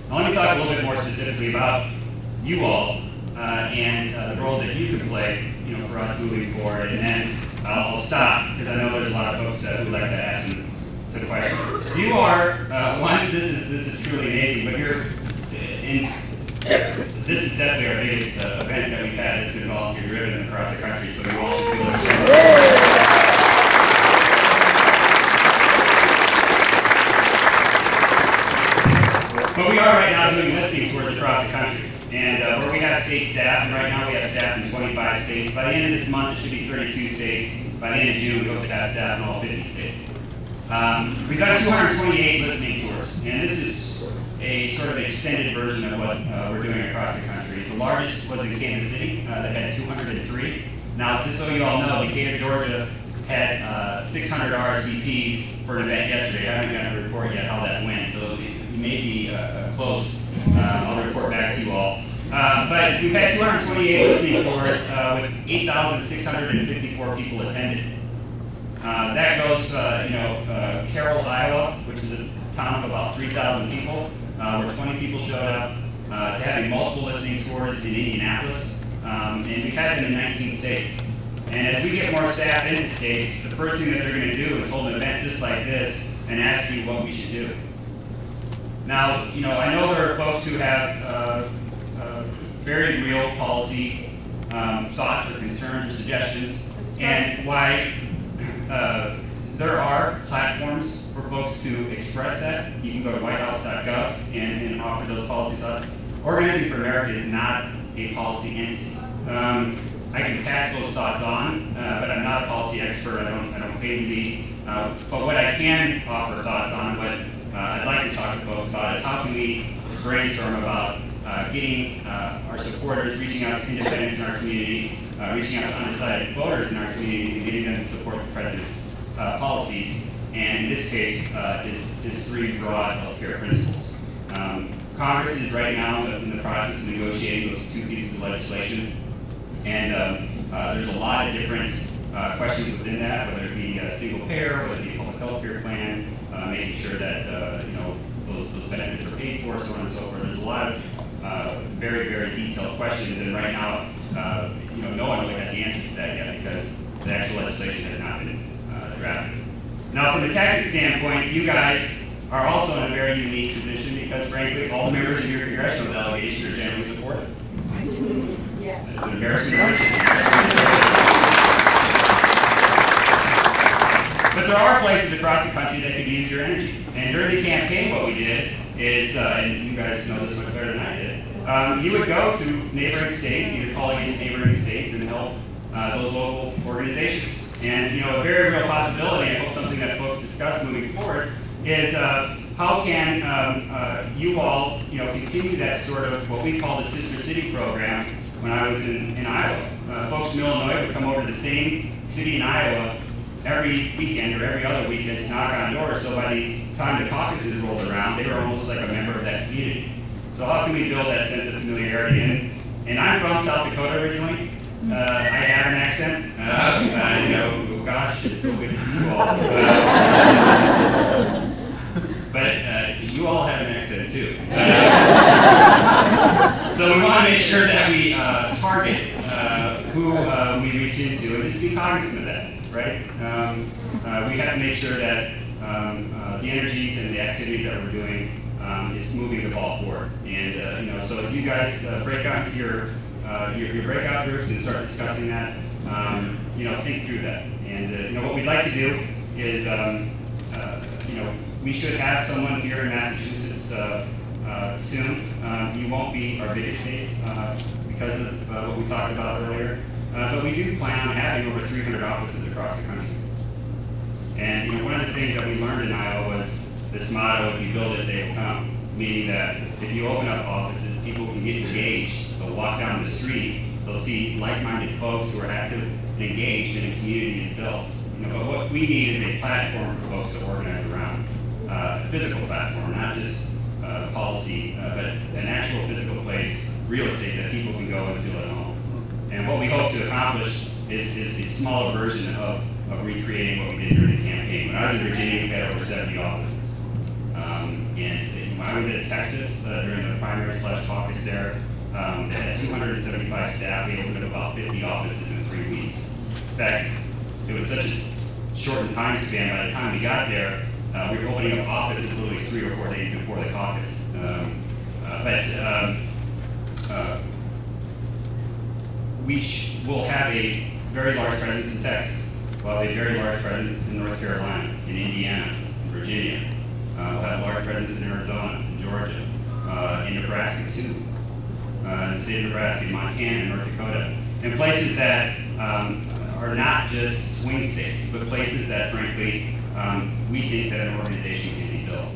Now let me talk a little bit more specifically about you all and the roles that you can play, for us moving forward. And then I'll stop because I know there's a lot of folks who'd like to ask some questions. You are one. This is truly amazing, but this is definitely our biggest event that we've had. It's been volunteer driven across the country, so we all feel like but we are right now doing listening tours across the country. And where we have state staff, and right now we have staff in 25 states. By the end of this month, it should be 32 states. By the end of June, we hope to have staff in all 50 states. We've done 228 listening tours, and this is a sort of extended version of what we're doing across the country. The largest was in Kansas City that had 203. Now, just so you all know, Decatur, Georgia had 600 RSVPs for an event yesterday. I haven't gotten a report yet how that went, so it may be close. I'll report back to you all. But we've had 228 listening tours with 8,654 people attended. That goes, Carroll, Iowa, which is a town of about 3,000 people, where 20 people showed up, to having multiple listening tours in Indianapolis, and we've had them in 19 states. And as we get more staff into states, the first thing that they're going to do is hold an event just like this and ask you what we should do. Now, I know there are folks who have very real policy thoughts or concerns or suggestions, and why there are platforms for folks to express that. You can go to whitehouse.gov and offer those policy thoughts. Organizing for America is not a policy entity. I can pass those thoughts on, but I'm not a policy expert. I don't claim to be. But what I can offer thoughts on, what I'd like to talk to folks about, is how can we brainstorm about getting our supporters, reaching out to independents in our community, reaching out to undecided voters in our communities, and getting them to support the president's policies. And in this case, is three broad healthcare principles. Congress is right now in the process of negotiating those two pieces of legislation. And there's a lot of different questions within that, whether it be a single payer, whether it be a public health care plan, making sure that those benefits are paid for, so on and so forth. There's a lot of very, very detailed questions, and right now, no one really has the answers to that yet because the actual legislation has not been drafted. Now, from a tactical standpoint, you guys are also in a very unique position because, frankly, all the members of your congressional delegation are generally supportive. Yeah. It's an embarrassment. But there are places across the country that could use your energy. And during the campaign, what we did is, and you guys know this much better than I did, you would go to neighboring states, either calling into neighboring states, and help those local organizations. And a very real possibility, I hope something that folks discuss moving forward, is how can you all continue that sort of what we call the Sister City program. When I was in Iowa, folks in Illinois would come over to the same city in Iowa every weekend or every other weekend to knock on doors, so by the time the caucuses rolled around, they were almost like a member of that community. So how can we build that sense of familiarity? And I'm from South Dakota originally. I have an accent. Gosh, it's so good to see you all. But you all have an accent too. So we want to make sure that we target who we reach into, and just be cognizant of that, right? We have to make sure that the energies and the activities that we're doing is moving the ball forward. And so if you guys break out into your breakout groups and start discussing that, think through that. And what we'd like to do is, we should have someone here in Massachusetts soon. You won't be our biggest state because of what we talked about earlier, but we do plan on having over 300 offices across the country. And one of the things that we learned in Iowa was this motto: if you build it, they will come. Meaning that if you open up offices, people can get engaged. They'll walk down the street, they'll see like-minded folks who are active and engaged in a community that's built. But what we need is a platform for folks to organize around. A physical platform, not just policy, but an actual physical place, real estate that people can go and feel at home. And what we hope to accomplish is a smaller version of recreating what we did during the campaign. When I was in Virginia, we had over 70 offices. And I went to Texas during the primary/caucus there. They had 275 staff. We opened up about 50 offices in 3 weeks. In fact, it was such a shortened time span. By the time we got there, we were opening up offices literally 3 or 4 days before the caucus. We will have a very large presence in Texas. We'll have a very large presence in North Carolina, in Indiana, in Virginia. We'll have a large presence in Arizona, in Georgia, in Nebraska too, in the state of Nebraska, in Montana, North Dakota, and places that are not just swing states, but places that, frankly, we think that an organization can be built.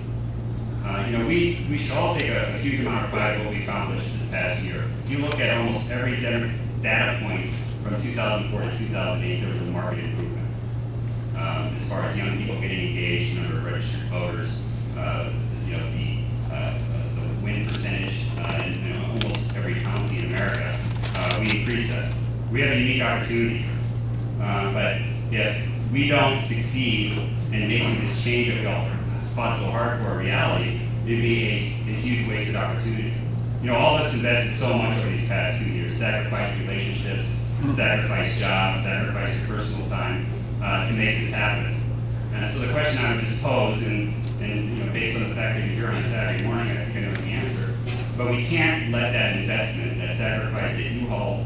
We should all take a huge amount of pride in what we accomplished this past year. If you look at almost every data point from 2004 to 2008, there was a marked improvement. As far as young people getting engaged, number of registered voters, the win percentage in almost every county in America, we increased that. We have a unique opportunity, but if we don't succeed in making this change that we all fought so hard for a reality, it'd be a huge wasted opportunity. All of us invested so much over these past 2 years, sacrificed relationships, sacrificed jobs, sacrificed your personal time to make this happen. So the question I would just pose, and based on the fact that you're here on a Saturday morning, I think I know the answer, but we can't let that investment, that sacrifice that you all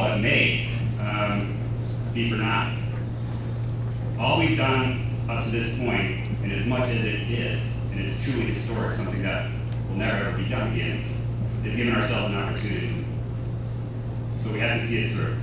have made, be for naught. All we've done up to this point, and as much as it is, and it's truly historic, something that will never ever be done again, is giving ourselves an opportunity. So we have to see it through.